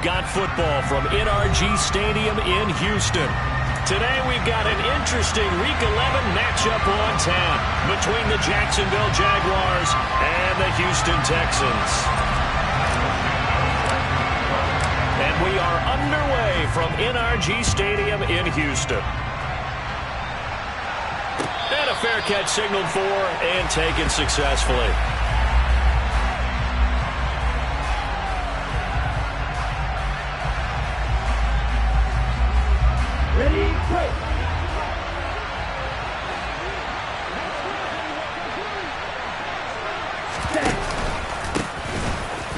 Got football from NRG Stadium in Houston. Today we've got an interesting Week 11 matchup on tap between the Jacksonville Jaguars and the Houston Texans. And we are underway from NRG Stadium in Houston. And a fair catch signaled for and taken successfully. Ready, play.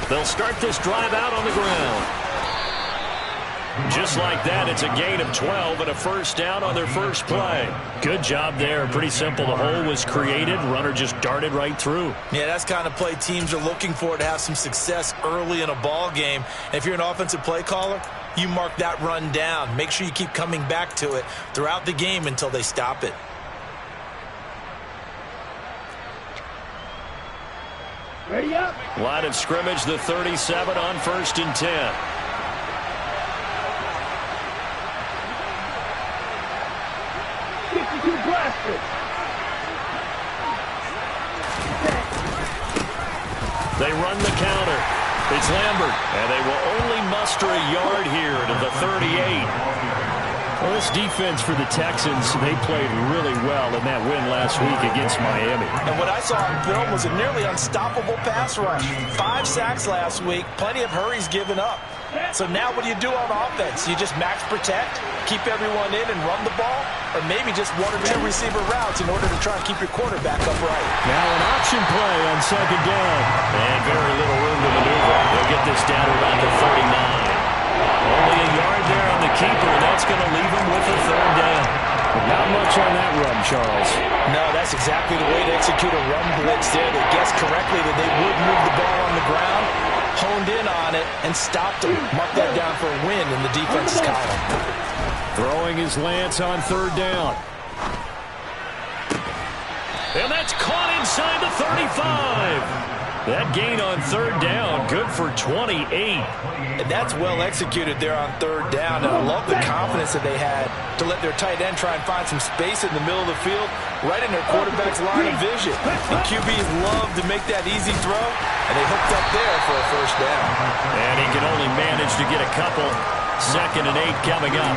They'll start this drive out on the ground. Just like that, it's a gain of 12 and a first down on their first play. Good job there. Pretty simple. The hole was created. Runner just darted right through. Yeah, that's the kind of play teams are looking for to have some success early in a ball game. And if you're an offensive play caller, you mark that run down. Make sure you keep coming back to it throughout the game until they stop it. Ready up. Line of scrimmage, the 37 on 1st and 10. They run the counter. It's Lambert, and they will only muster a yard here to the 38. Well, this defense for the Texans, they played really well in that win last week against Miami. And what I saw on film was a nearly unstoppable pass rush. 5 sacks last week, plenty of hurries given up. So now what do you do on offense? You just max protect, keep everyone in and run the ball, or maybe just 1 or 2 receiver routes in order to try and keep your quarterback upright. Now an option play on 2nd down. And very little room to maneuver. They'll get this down to about the 39. Only a yard there on the keeper, and that's going to leave him with a 3rd down. But not much on that run, Charles. No, that's exactly the way to execute a run blitz there. They guessed correctly that they would move the ball on the ground, honed in on it, and stopped him. Mark that down for a win in the defense's column. Throwing his Lance on 3rd down. And that's caught inside the 35. That gain on 3rd down, good for 28. And that's well executed there on 3rd down. And I love the confidence that they had to let their tight end try and find some space in the middle of the field, right in their quarterback's line of vision. The QBs love to make that easy throw, and they hooked up there for a first down. And he can only manage to get a couple. 2nd and 8 coming up.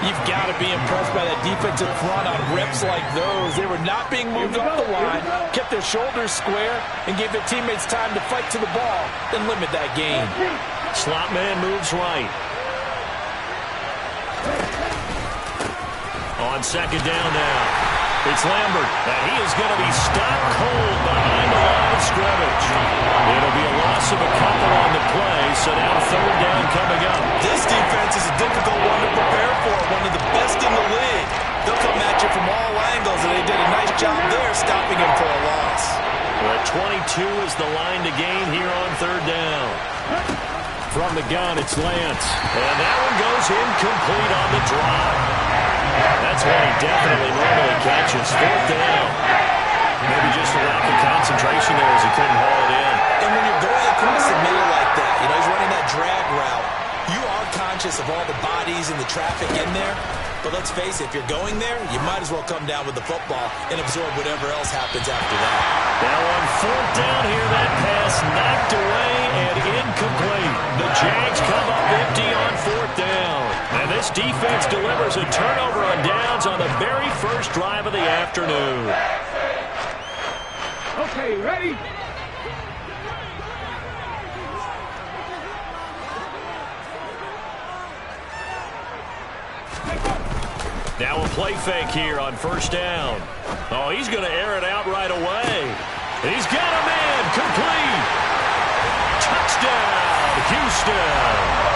You've got to be impressed by that defensive front on reps like those. They were not being moved up the line, kept their shoulders square, and gave their teammates time to fight to the ball and limit that gain. Slot man moves right. On 2nd down now. It's Lambert, and he is going to be stopped cold behind the line of scrimmage. It'll be a loss of a couple on the play, so now 3rd down coming up. This defense is a difficult one to prepare for, one of the best in the league. They'll come at you from all angles, and they did a nice job there stopping him for a loss. Well, 22 is the line to gain here on 3rd down. From the gun, it's Lance, and that one goes incomplete on the drive. That's one he definitely normally catches. 4th down. Maybe just a lack of concentration there as he couldn't haul it in. And when you're going across the middle like that, you know, he's running that drag route, you are conscious of all the bodies and the traffic in there. But let's face it, if you're going there, you might as well come down with the football and absorb whatever else happens after that. Now on 4th down here, that pass knocked away and incomplete. The Jags come up empty on 4th down. And this defense delivers a turnover on downs on the very first drive of the afternoon. Okay, ready? Now a play fake here on 1st down. Oh, he's going to air it out right away. He's got a man, complete. Touchdown, Houston.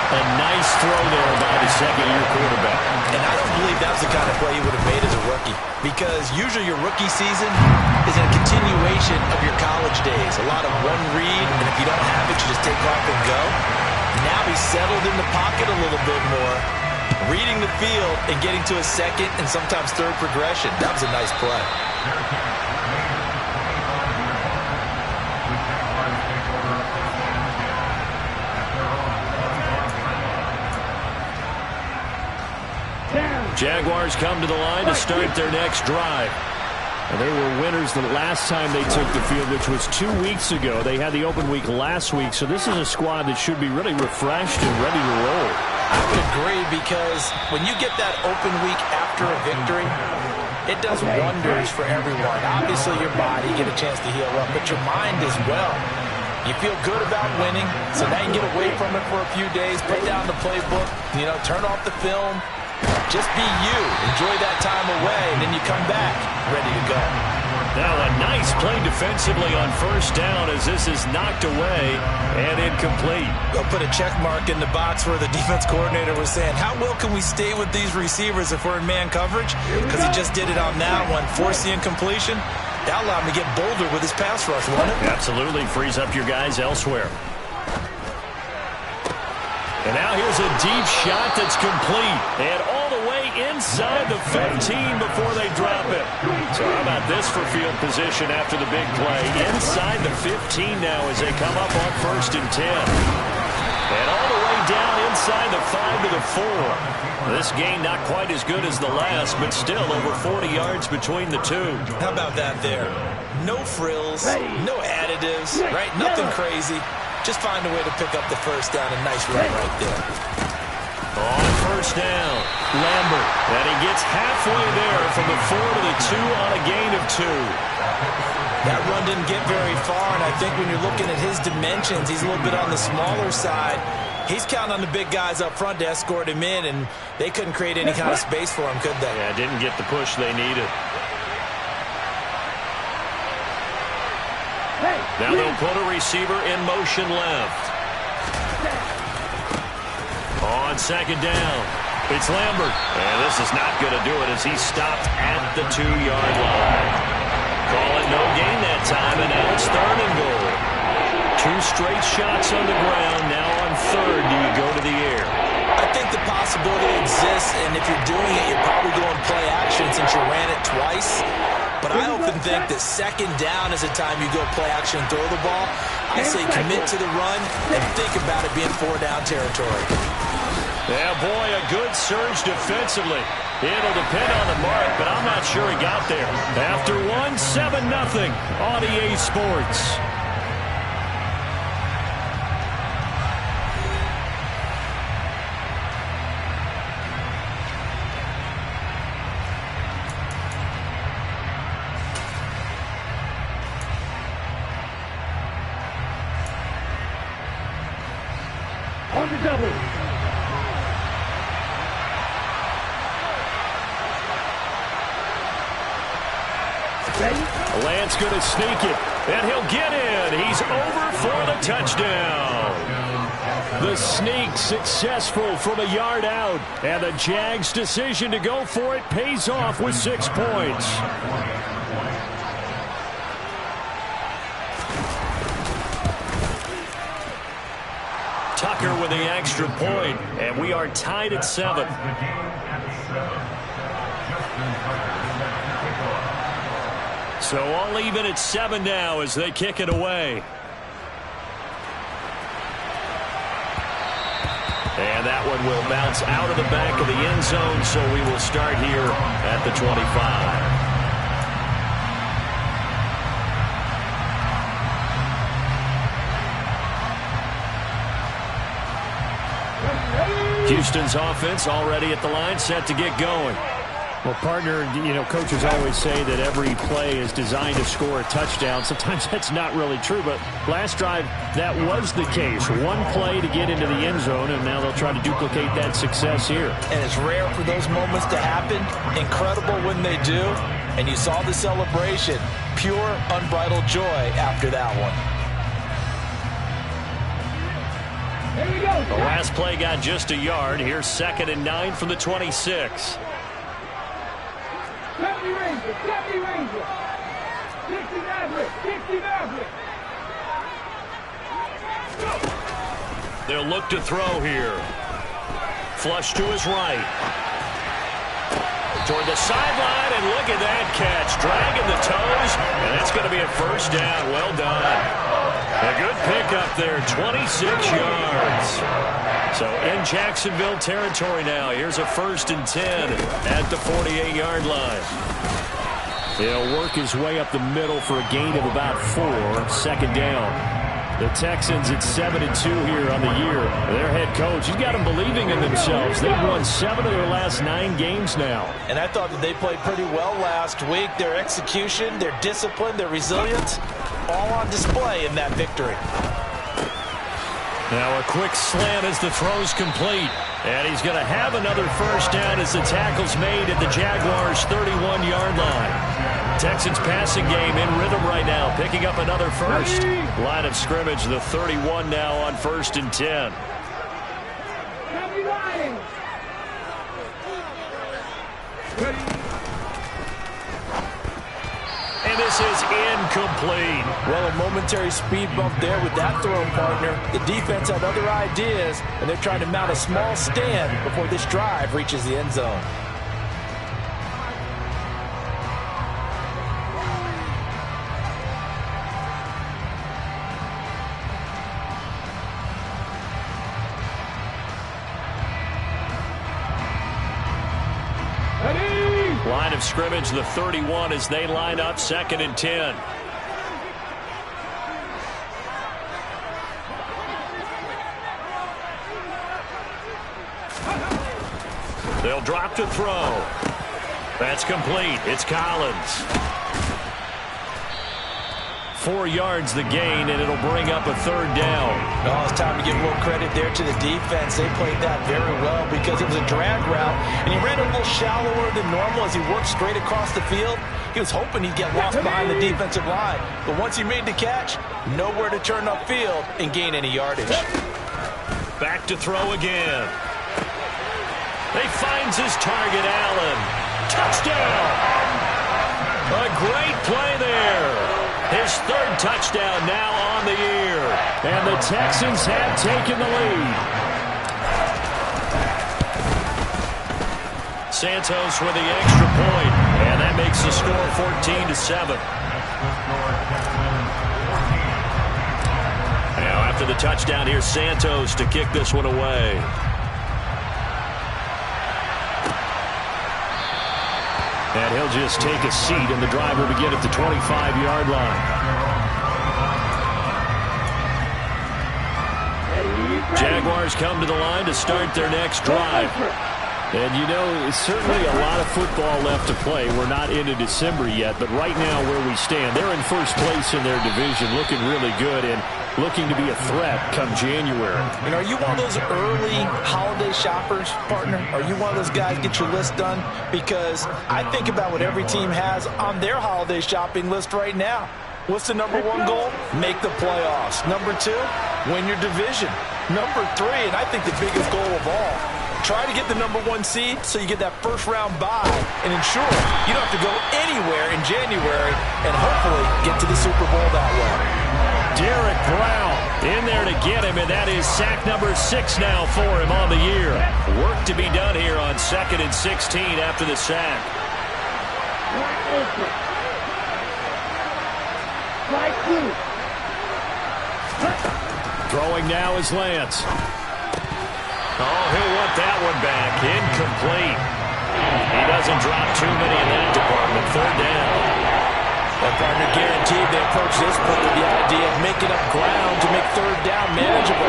A nice throw there by the 2nd-year quarterback. And I don't believe that was the kind of play he would have made as a rookie, because usually your rookie season is a continuation of your college days. A lot of one read, and if you don't have it, you just take off and go. Now he's settled in the pocket a little bit more, reading the field and getting to a 2nd and sometimes 3rd progression. That was a nice play. Jaguars come to the line to start their next drive. And they were winners the last time they took the field, which was 2 weeks ago. They had the open week last week, so this is a squad that should be really refreshed and ready to roll. I would agree, because when you get that open week after a victory, it does wonders for everyone. Obviously, your body, get a chance to heal up, but your mind as well. You feel good about winning, so now you can get away from it for a few days, put down the playbook, turn off the film. Just be you. Enjoy that time away, and then you come back ready to go. Now a nice play defensively on first down as this is knocked away and incomplete. They'll put a check mark in the box where the defense coordinator was saying, how well can we stay with these receivers if we're in man coverage? Because he just did it on that one, forced the incompletion. That allowed him to get bolder with his pass rush, won't it? Absolutely. Frees up your guys elsewhere. And now here's a deep shot that's complete. And all the way inside the 15 before they drop it. So how about this for field position after the big play? Inside the 15 now as they come up on 1st and 10. And all the way down inside the 5 to the 4. This game not quite as good as the last, but still over 40 yards between the two. How about that there? No frills, no additives, right? Nothing crazy. Just find a way to pick up the first down. A nice run right there. On first down, Lambert. And he gets halfway there from the 4 to the 2 on a gain of 2. That run didn't get very far, and I think when you're looking at his dimensions, he's a little bit on the smaller side. He's counting on the big guys up front to escort him in, and they couldn't create any kind of space for him, could they? Yeah, didn't get the push they needed. Now they'll put a receiver in motion left. On second down, it's Lambert. And this is not going to do it as he's stopped at the 2-yard line. Call it no gain that time, and now it's 3rd and goal. 2 straight shots on the ground. Now on 3rd, do you go to the air? I think the possibility exists, and if you're doing it, you're probably going play action since you ran it twice. But I often think that 2nd down is the time you go play action and throw the ball. I say commit to the run and think about it being 4-down territory. Yeah, boy, a good surge defensively. It'll depend on the mark, but I'm not sure he got there. After 7-0 on EA Sports. On the double. Lance going to sneak it, and he'll get in. He's over for the touchdown. The sneak successful from a yard out, and the Jags' decision to go for it pays off with 6 points. Tucker with the extra point, and we are tied at 7. So all even at 7 now as they kick it away. And that one will bounce out of the back of the end zone, so we will start here at the 25. Houston's offense already at the line, set to get going. Well, partner, coaches always say that every play is designed to score a touchdown. Sometimes that's not really true, but last drive, that was the case. One play to get into the end zone, and now they'll try to duplicate that success here. And it's rare for those moments to happen. Incredible when they do. And you saw the celebration. Pure, unbridled joy after that one. Here we go. The last play got just a yard. Here's 2nd and 9 from the 26. Deputy Ranger, Deputy Ranger. 60 Maverick, 60 Maverick. They'll look to throw here. Flush to his right. Toward the sideline, and look at that catch. Dragging the toes, and that's going to be a first down. Well done. A good pickup there, 26 yards. So in Jacksonville territory now. Here's a 1st and 10 at the 48-yard line. He'll work his way up the middle for a gain of about 4, 2nd down. The Texans at 7-2 here on the year. Their head coach, he's got them believing in themselves. They've won 7 of their last 9 games now. And I thought that they played pretty well last week. Their execution, their discipline, their resilience, all on display in that victory. Now a quick slant as the throw's complete. And he's going to have another 1st down as the tackle's made at the Jaguars' 31-yard line. Texans passing game in rhythm right now, picking up another 1st. Line of scrimmage, the 31 now on 1st and 10. And this is incomplete. Well, a momentary speed bump there with that throw, partner. The defense had other ideas, and they're trying to mount a small stand before this drive reaches the end zone. Line of scrimmage, the 31 as they line up 2nd and 10. They'll drop to throw. That's complete. It's Collins. 4 yards the gain, and it'll bring up a 3rd down. Oh, it's time to give a little credit there to the defense. They played that very well because it was a drag route, and he ran a little shallower than normal as he worked straight across the field. He was hoping he'd get lost behind the defensive line, but once he made the catch, nowhere to turn upfield and gain any yardage. Back to throw again. He finds his target, Allen. Touchdown! A great play there. His 3rd touchdown now on the year. And the Texans have taken the lead. Santos with the extra point, and that makes the score 14-7. Now after the touchdown, here's Santos to kick this one away. And he'll just take a seat, and the drive will begin at the 25-yard line. Jaguars come to the line to start their next drive. And, you know, certainly a lot of football left to play. We're not into December yet, but right now where we stand, they're in 1st place in their division, looking really good and looking to be a threat come January. And are you one of those early holiday shoppers, partner? Are you one of those guys get your list done? Because I think about what every team has on their holiday shopping list right now. What's the number 1 goal? Make the playoffs. Number 2, win your division. Number 3, and I think the biggest goal of all, try to get the number 1 seed so you get that 1st round bye and ensure you don't have to go anywhere in January and hopefully get to the Super Bowl that way. Derek Brown in there to get him, and that is sack number 6 now for him on the year. Work to be done here on 2nd and 16 after the sack. Throwing now is Lance. Oh, he'll want that one back. Incomplete. He doesn't drop too many in that department. 3rd down. That partner guaranteed they approach this point with the idea of making up ground to make 3rd down manageable.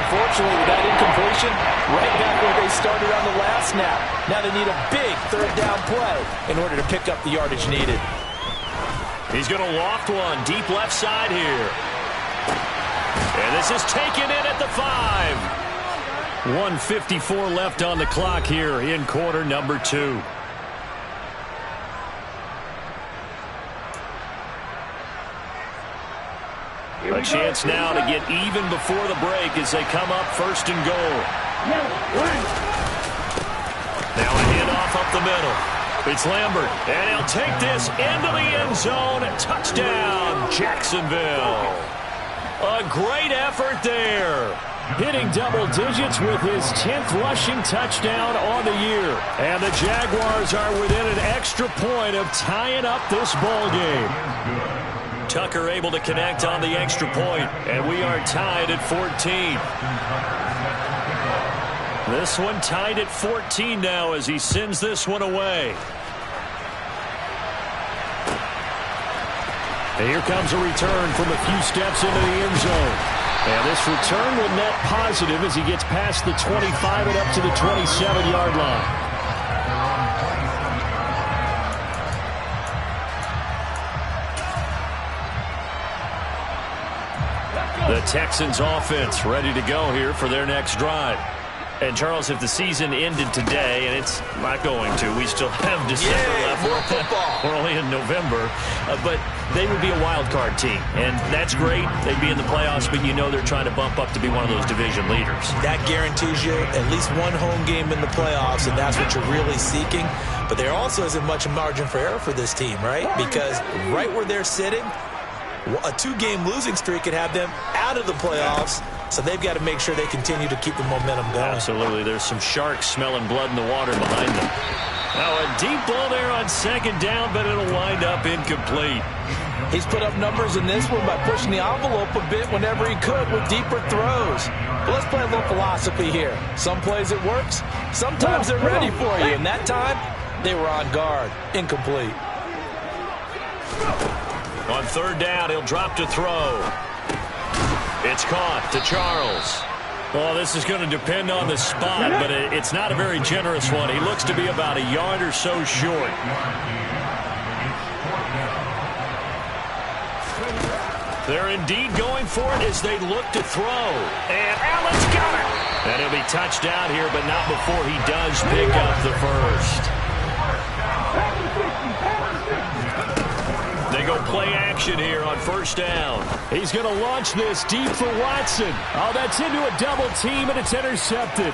Unfortunately, with that incompletion, right back where they started on the last snap. Now they need a big 3rd down play in order to pick up the yardage needed. He's going to loft one deep left side here. And this is taken in at the 5. 1:54 left on the clock here in quarter number 2. A chance now to get even before the break as they come up 1st and goal. Now a handoff up the middle. It's Lambert, and he'll take this into the end zone. Touchdown, Jacksonville. A great effort there. Hitting double digits with his 10th rushing touchdown on the year. And the Jaguars are within an extra point of tying up this ball game. Tucker able to connect on the extra point, and we are tied at 14. This one tied at 14 now as he sends this one away. And here comes a return from a few steps into the end zone. And this return will net positive as he gets past the 25 and up to the 27-yard line. The Texans offense ready to go here for their next drive. And, Charles, if the season ended today, and it's not going to, we still have December left. More football. We're only in November. But they would be a wild card team. And that's great. They'd be in the playoffs, but you know they're trying to bump up to be one of those division leaders. That guarantees you at least one home game in the playoffs, and that's what you're really seeking. But there also isn't much margin for error for this team, right? Because right where they're sitting, a 2-game losing streak could have them out of the playoffs. So they've got to make sure they continue to keep the momentum going. Absolutely. There's some sharks smelling blood in the water behind them. Now a deep ball there on second down, but it'll wind up incomplete. He's put up numbers in this one by pushing the envelope a bit whenever he could with deeper throws. But let's play a little philosophy here. Some plays it works. Sometimes they're ready for you. And that time, they were on guard. Incomplete. On third down, he'll drop to throw. It's caught to Charles. Well, this is going to depend on the spot, but it's not a very generous one. He looks to be about a yard or so short. They're indeed going for it as they look to throw. And Allen's got it. And he'll be touched down here, but not before he does pick up the first. They go play action here on first down. He's going to launch this deep for Watson. Oh, that's into a double team, and it's intercepted.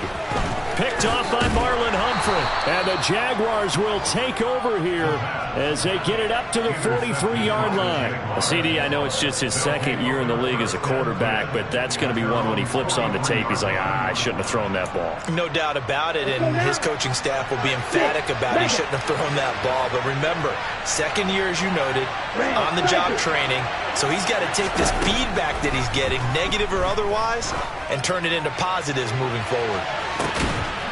Picked off by Marlon Humphrey. And the Jaguars will take over here as they get it up to the 43-yard line. CD, I know it's just his second year in the league as a quarterback, but that's going to be one when he flips on the tape. He's like, I shouldn't have thrown that ball. No doubt about it, and his coaching staff will be emphatic about he shouldn't have thrown that ball. But remember, second year, as you noted, on-the-job training. So he's got to take this feedback that he's getting, negative or otherwise, and turn it into positives moving forward.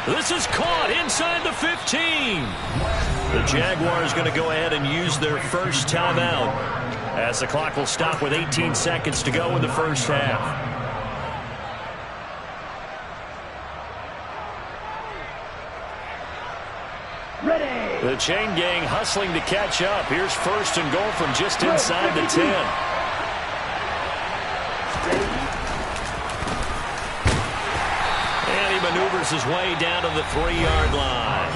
This is caught inside the 15. The Jaguars going to go ahead and use their first timeout as the clock will stop with 18 seconds to go in the first half. Ready. The chain gang hustling to catch up. Here's first and goal from just inside the 10. Maneuvers his way down to the 3-yard line.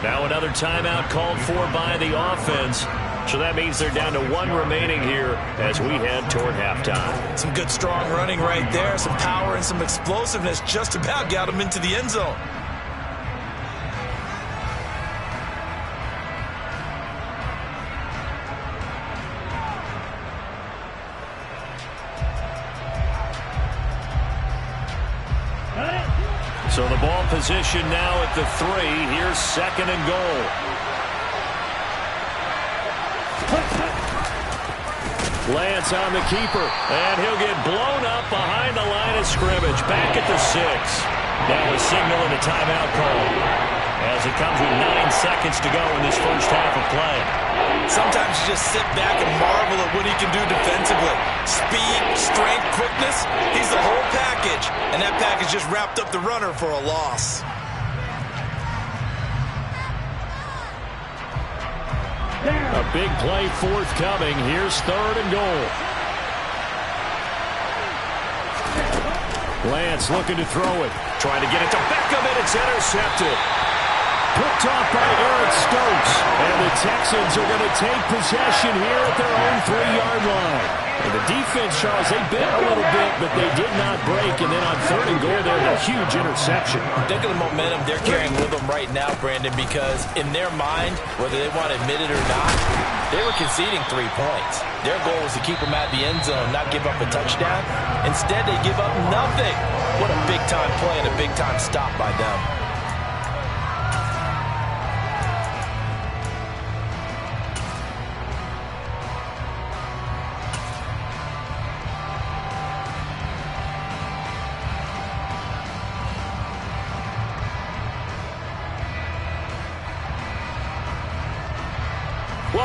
Now another timeout called for by the offense. So that means they're down to one remaining here as we head toward halftime. Some good strong running right there. Some power and some explosiveness just about got him into the end zone. So the ball position now at the 3. Here's second and goal. Lance on the keeper, and he'll get blown up behind the line of scrimmage. Back at the 6. Now a signal and a timeout call as it comes with 9 seconds to go in this first half of play. Sometimes you just sit back and marvel at what he can do defensively. Speed, strength, quickness, he's the whole package. And that package just wrapped up the runner for a loss. A big play forthcoming. Here's third and goal. Lance looking to throw it. Trying to get it to Beckham, and it's intercepted. Picked off by Eric Stokes. And the Texans are going to take possession here at their own 3-yard line. And the defense, Charles, they bit a little bit, but they did not break. And then on third and goal, there's a huge interception. Think of the momentum they're carrying with them right now, Brandon, because in their mind, whether they want to admit it or not, they were conceding 3 points. Their goal was to keep them at the end zone, not give up a touchdown. Instead, they give up nothing. What a big-time play and a big-time stop by them.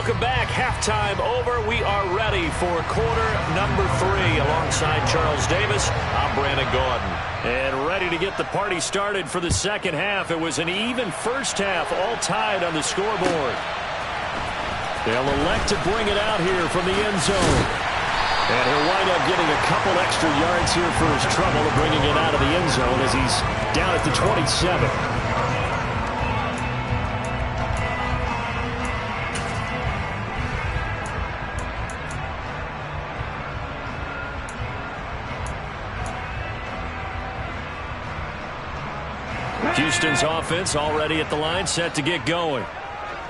Welcome back. Halftime over. We are ready for quarter number 3. Alongside Charles Davis, I'm Brandon Gaudin. And ready to get the party started for the second half. It was an even first half, all tied on the scoreboard. They'll elect to bring it out here from the end zone. And he'll wind up getting a couple extra yards here for his trouble of bringing it out of the end zone as he's down at the 27. Houston's offense already at the line, set to get going.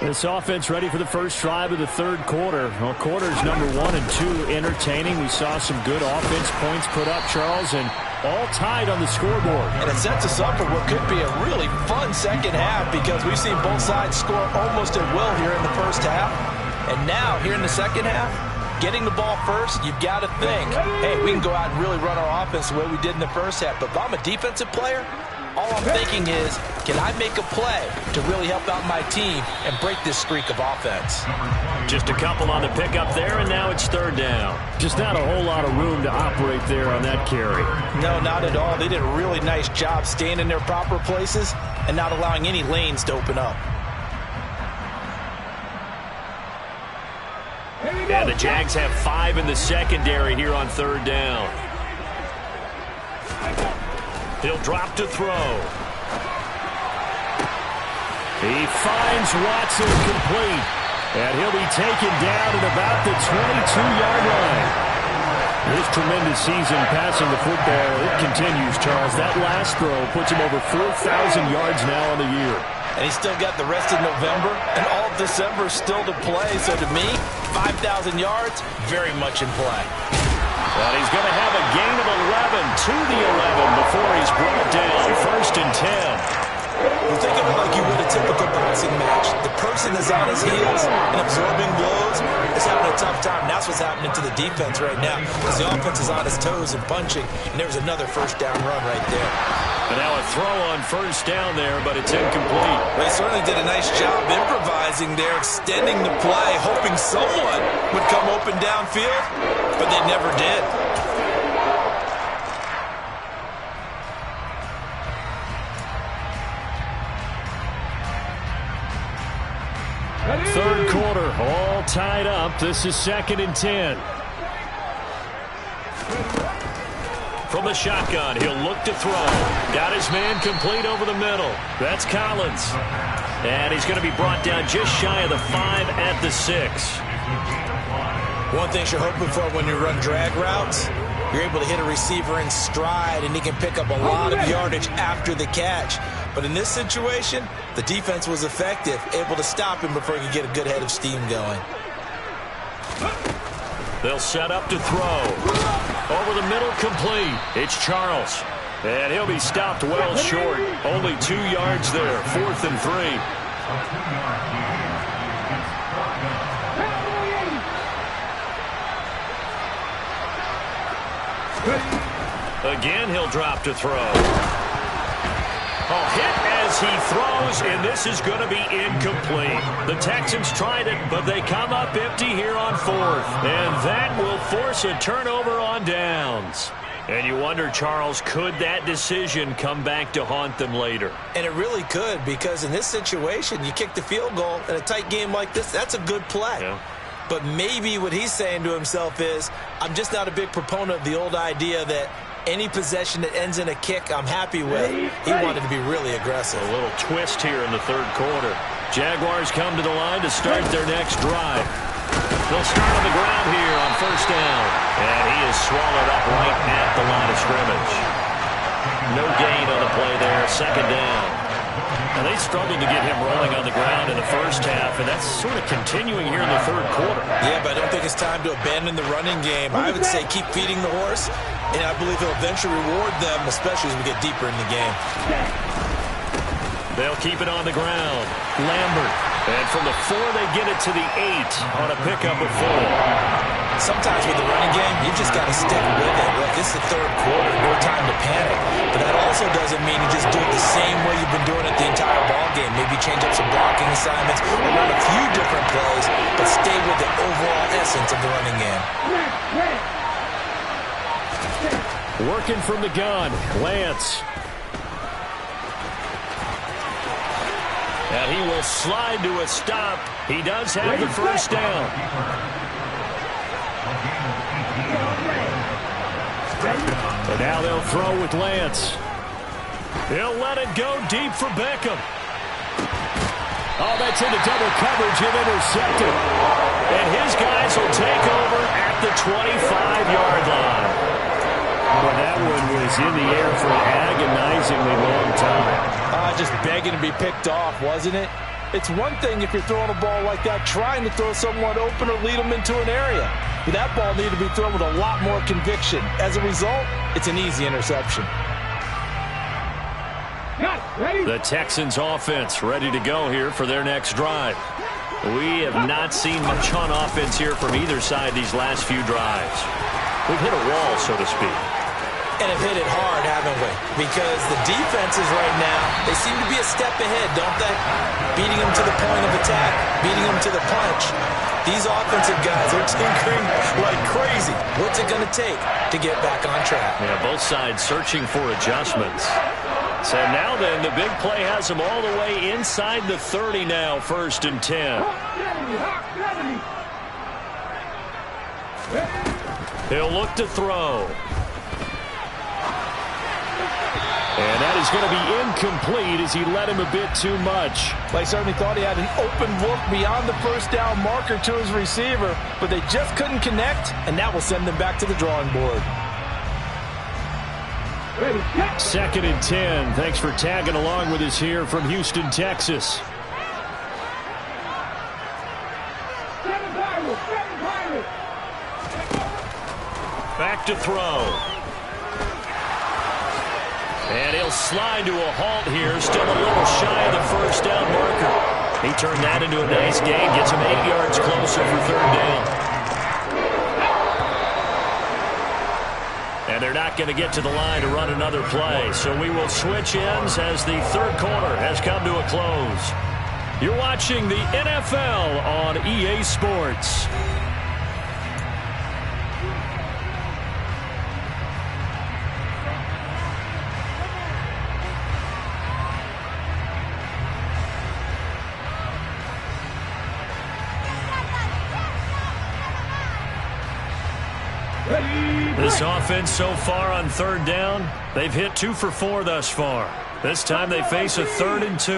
This offense ready for the first drive of the third quarter. Well, quarters number 1 and 2 entertaining. We saw some good offense points put up, Charles, and all tied on the scoreboard. And it sets us up for what could be a really fun second half because we've seen both sides score almost at will here in the first half. And now, here in the second half, getting the ball first, you've got to think, hey, we can go out and really run our offense the way we did in the first half. But if I'm a defensive player, all I'm thinking is, can I make a play to really help out my team and break this streak of offense? Just a couple on the pickup there, and now it's third down. Just not a whole lot of room to operate there on that carry. No, not at all. They did a really nice job staying in their proper places and not allowing any lanes to open up. And the Jags have 5 in the secondary here on third down. He'll drop to throw. He finds Watson complete. And he'll be taken down at about the 22-yard line. His tremendous season passing the football, it continues, Charles. That last throw puts him over 4,000 yards now on the year. And he's still got the rest of November and all of December still to play. So to me, 5,000 yards, very much in play. But he's going to have a gain of 11 to the 11 before he's brought down. First and 10. Well, think of it like you would a typical boxing match. The person is on his heels and absorbing blows is having a tough time. That's what's happening to the defense right now because the offense is on his toes and punching, and there's another first down run right there. And now a throw on first down there, but it's incomplete. They certainly did a nice job improvising there, extending the play, hoping someone would come open downfield, but they never did. Third quarter, all tied up. This is 2nd and 10. From the shotgun, he'll look to throw. Got his man complete over the middle. That's Collins. And he's going to be brought down just shy of the 5 at the 6. One thing you're hoping for when you run drag routes, you're able to hit a receiver in stride, and he can pick up a lot of yardage after the catch. But in this situation, the defense was effective, able to stop him before he could get a good head of steam going. They'll set up to throw. Over the middle, complete. It's Charles. And he'll be stopped well short. Only 2 yards there. 4th and 3. Again, he'll drop to throw. Oh, hit as he throws, and this is going to be incomplete. The Texans tried it, but they come up empty here on 4th. And that will force a turnover on downs. And you wonder, Charles, could that decision come back to haunt them later? And it really could, because in this situation, you kick the field goal in a tight game like this, that's a good play. Yeah. But maybe what he's saying to himself is, I'm just not a big proponent of the old idea that any possession that ends in a kick I'm happy with. He wanted to be really aggressive. A little twist here in the third quarter. Jaguars come to the line to start their next drive. They'll start on the ground here on first down. And he is swallowed up right at the line of scrimmage. No gain on the play there. Second down. And they struggled to get him rolling on the ground in the first half, and that's sort of continuing here in the third quarter. Yeah, but I don't think it's time to abandon the running game. I would say keep feeding the horse, and I believe he'll eventually reward them, especially as we get deeper in the game. They'll keep it on the ground. Lambert. And from the 4, they get it to the 8 on a pickup of 4. Sometimes with the running game, you just got to stick with it. Look, it's the third quarter, no time to panic. But that also doesn't mean you just do it the same way you've been doing it the entire ball game. Maybe change up some blocking assignments or run a few different plays, but stay with the overall essence of the running game. Working from the gun, Lance. And he will slide to a stop. He does have the first down. And now they'll throw with Lance. He'll let it go deep for Beckham. Oh, that's into double coverage and intercepted. And his guys will take over at the 25-yard line. Well, that one was in the air for an agonizingly long time. Just begging to be picked off, wasn't it? It's one thing if you're throwing a ball like that, trying to throw someone open or lead them into an area. But that ball needed to be thrown with a lot more conviction. As a result, it's an easy interception. The Texans offense ready to go here for their next drive. We have not seen much on offense here from either side these last few drives. We've hit a wall, so to speak. And have hit it hard, haven't we? Because the defenses right now, they seem to be a step ahead, don't they? Beating them to the point of attack, beating them to the punch. These offensive guys are tinkering like crazy. What's it going to take to get back on track? Yeah, both sides searching for adjustments. So now then, the big play has them all the way inside the 30 now, 1st and 10. He'll look to throw. And that is going to be incomplete as he led him a bit too much. They certainly thought he had an open look beyond the first down marker to his receiver, but they just couldn't connect, and that will send them back to the drawing board. 2nd and 10. Thanks for tagging along with us here from Houston, Texas. Back to throw. And he'll slide to a halt here, still a little shy of the first down marker. He turned that into a nice gain, gets him 8 yards closer for 3rd down. And they're not going to get to the line to run another play, so we will switch ends as the 3rd quarter has come to a close. You're watching the NFL on EA Sports. This offense so far on 3rd down, they've hit 2 for 4 thus far. This time they face a 3rd and 2.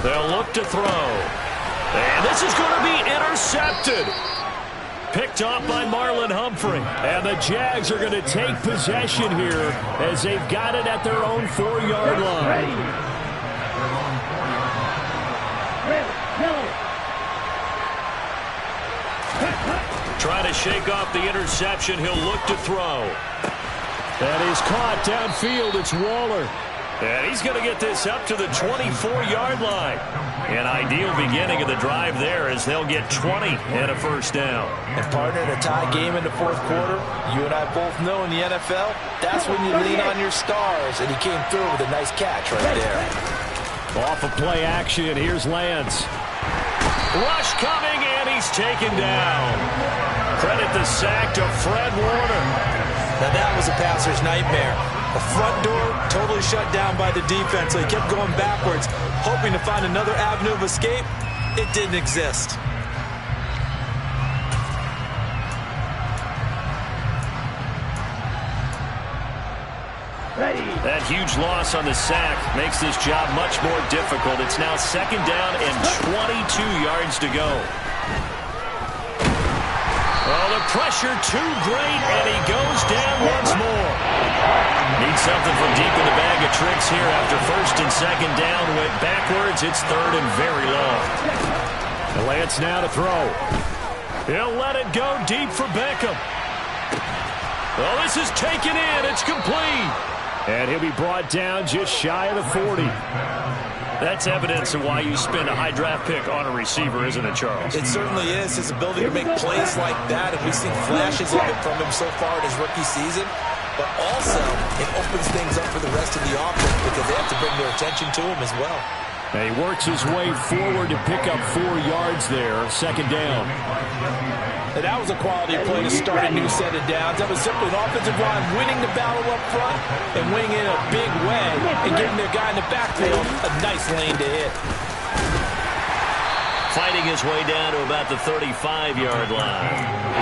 They'll look to throw. And this is going to be intercepted. Picked off by Marlon Humphrey. And the Jags are going to take possession here as they've got it at their own 4-yard line. Trying to shake off the interception. He'll look to throw. That is caught downfield. It's Waller. And he's going to get this up to the 24-yard line. An ideal beginning of the drive there as they'll get 20 and a first down. And partner, in a tie game in the 4th quarter, you and I both know in the NFL, that's when you lean on your stars. And he came through with a nice catch right there. Off of play action, here's Lance. Rush coming, and he's taken down. Credit the sack to Fred Warner. Now that was a passer's nightmare. A front door totally shut down by the defense, so he kept going backwards, hoping to find another avenue of escape. It didn't exist. That huge loss on the sack makes this job much more difficult. It's now 2nd down and 22 yards to go. Oh, the pressure too great, and he goes down once more. Needs something from deep in the bag of tricks here after 1st and 2nd down. Went backwards. It's 3rd and very long. Lance now to throw. He'll let it go deep for Beckham. Well, this is taken in. It's complete. And he'll be brought down just shy of the 40. That's evidence of why you spend a high draft pick on a receiver, isn't it, Charles? It certainly is. His ability to make plays like that, and we've seen flashes of it from him so far in his rookie season. But also, it opens things up for the rest of the offense because they have to bring their attention to him as well. And he works his way forward to pick up 4 yards there. Second down. And that was a quality play to start a new set of downs. That was simply an offensive line winning the battle up front and winning in a big way and giving their guy in the backfield a nice lane to hit. Fighting his way down to about the 35-yard line.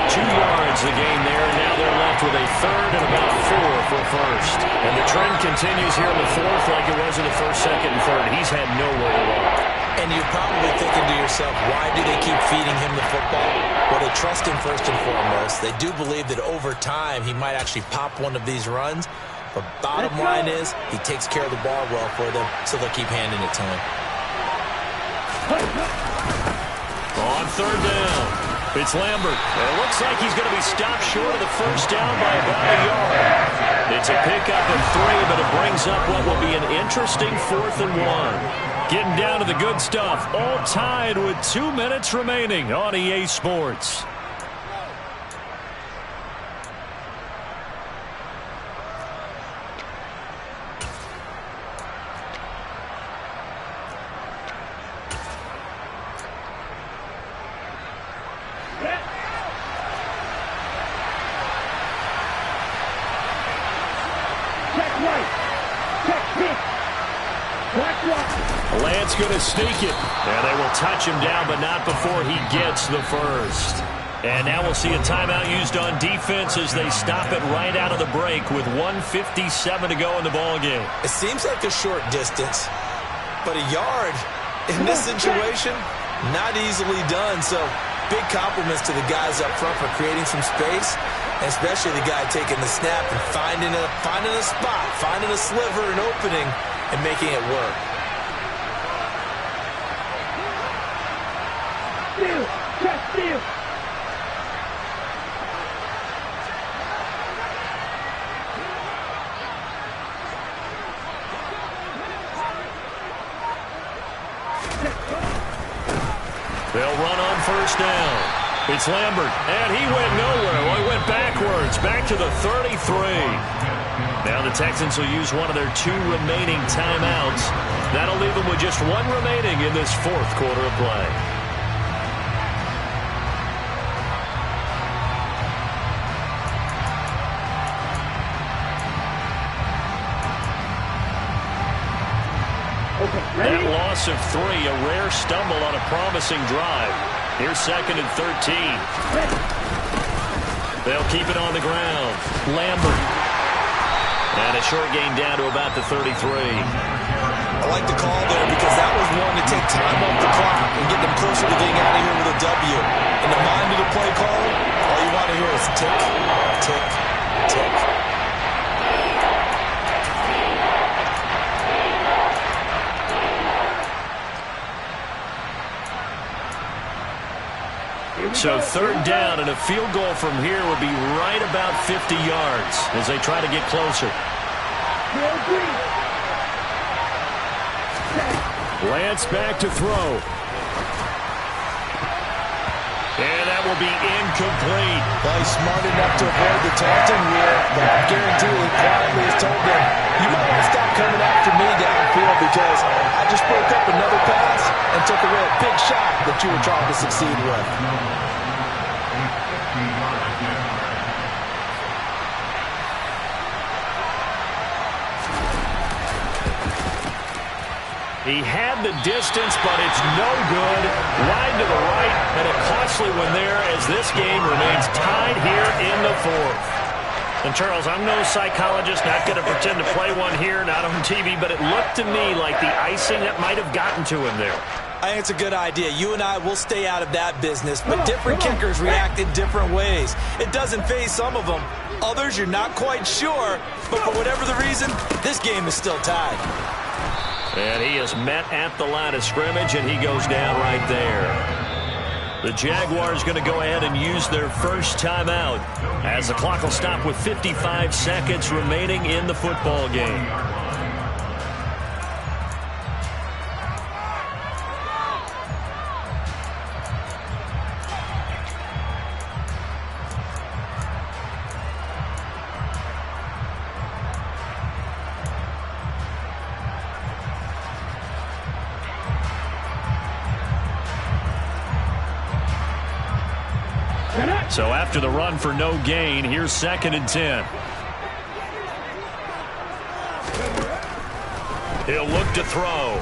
2 yards the gain there, and now they're left with a third and about 4 for first. And the trend continues here in the fourth like it was in the first, second, and third. He's had nowhere to run. And you're probably thinking to yourself, why do they keep feeding him the football? Well, they trust him first and foremost. They do believe that over time he might actually pop one of these runs. But bottom line is he takes care of the ball well for them, so they'll keep handing it to him. On third down, it's Lambert. And it looks like he's going to be stopped short of the first down by about a yard. It's a pickup of 3, but it brings up what will be an interesting 4th and 1. Getting down to the good stuff, all tied with 2 minutes remaining on EA Sports. Lance going to sneak it. And they will touch him down, but not before he gets the first. And now we'll see a timeout used on defense as they stop it right out of the break with 1:57 to go in the ballgame. It seems like a short distance, but a yard in this situation, not easily done. So big compliments to the guys up front for creating some space, and especially the guy taking the snap and finding a spot, finding a sliver, an opening, and making it work. Steal! Check steal! They'll run on first down. It's Lambert, and he went nowhere. Well, he went backwards, back to the 33. Now the Texans will use one of their 2 remaining timeouts. That'll leave them with just 1 remaining in this 4th quarter of play. That loss of 3, a rare stumble on a promising drive. Here's 2nd and 13. They'll keep it on the ground. Lambert. And a short gain down to about the 33. I like the call there because that was one to take time off the clock and get them closer to getting out of here with a W. In the mind of the play caller, all you want to hear is tick, tick, tick. So 3rd down, and a field goal from here would be right about 50 yards as they try to get closer. Lance back to throw. And that will be incomplete. Well, he's smart enough to avoid the taunting rule, but I guarantee he quietly has told them, you might want to stop coming after me downfield because I just broke up another pass and took away a big shot that you were trying to succeed with. He had the distance, but it's no good. Wide to the right, and a costly one there as this game remains tied here in the 4th. And, Charles, I'm no psychologist, not going to pretend to play one here, not on TV, but it looked to me like the icing that might have gotten to him there. I think it's a good idea. You and I will stay out of that business, but different kickers react in different ways. It doesn't faze some of them. Others, you're not quite sure, but for whatever the reason, this game is still tied. And he is met at the line of scrimmage, and he goes down right there. The Jaguars going to go ahead and use their first timeout as the clock will stop with 55 seconds remaining in the football game. So after the run for no gain, here's 2nd and 10. He'll look to throw.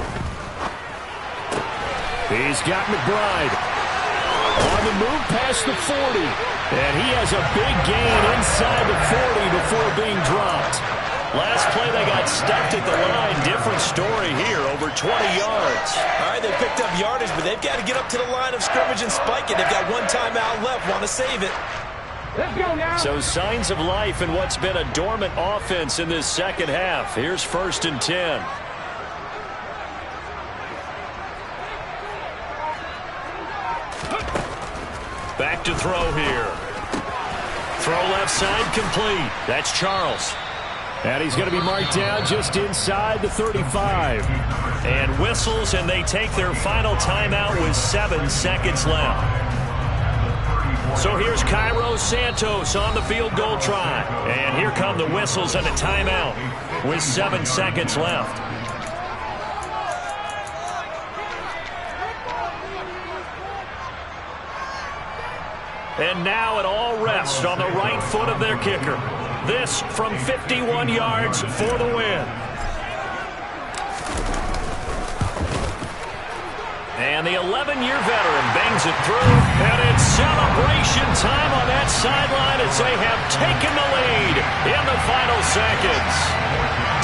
He's got McBride on the move past the 40. And he has a big gain inside the 40 before being dropped. Last play they got stuffed at the line. Different story here, over 20 yards. All right, they picked up yardage, but they've got to get up to the line of scrimmage and spike it. They've got one timeout left, want to save it. Let's go now. So signs of life in what's been a dormant offense in this second half. Here's 1st and 10. Back to throw here. Throw left side complete. That's Charles. And he's going to be marked down just inside the 35. And whistles, and they take their final timeout with 7 seconds left. So here's Cairo Santos on the field goal try. And here come the whistles and a timeout with 7 seconds left. And now it all rests on the right foot of their kicker. This from 51 yards for the win. And the 11-year veteran bangs it through. And it's celebration time on that sideline as they have taken the lead in the final seconds.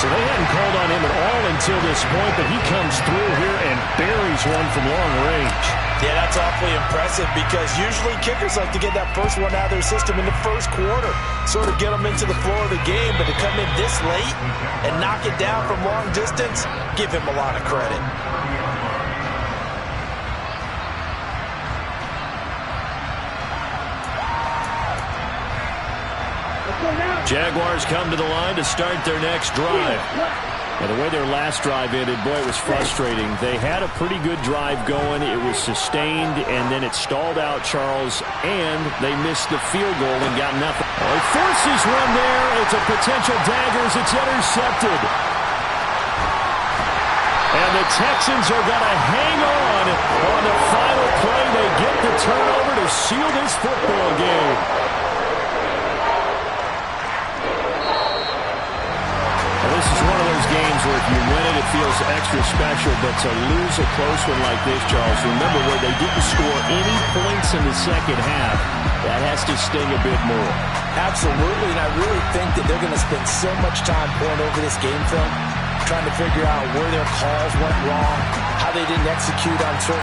So they hadn't called on him at all until this point, but he comes through here and buries one from long range. Yeah, that's awfully impressive because usually kickers like to get that first one out of their system in the first quarter, sort of get them into the flow of the game, but to come in this late and knock it down from long distance, give him a lot of credit. Jaguars come to the line to start their next drive. And the way their last drive ended, boy, it was frustrating. They had a pretty good drive going. It was sustained, and then it stalled out, Charles, and they missed the field goal and got nothing. He forces one there. It's a potential dagger as it's intercepted. And the Texans are going to hang on the final play. They get the turnover to seal this football game. This is one of those games where if you win it, it feels extra special, but to lose a close one like this, Charles, remember where they didn't score any points in the second half, that has to sting a bit more. Absolutely, and I really think that they're going to spend so much time pouring over this game film, trying to figure out where their calls went wrong, how they didn't execute on certain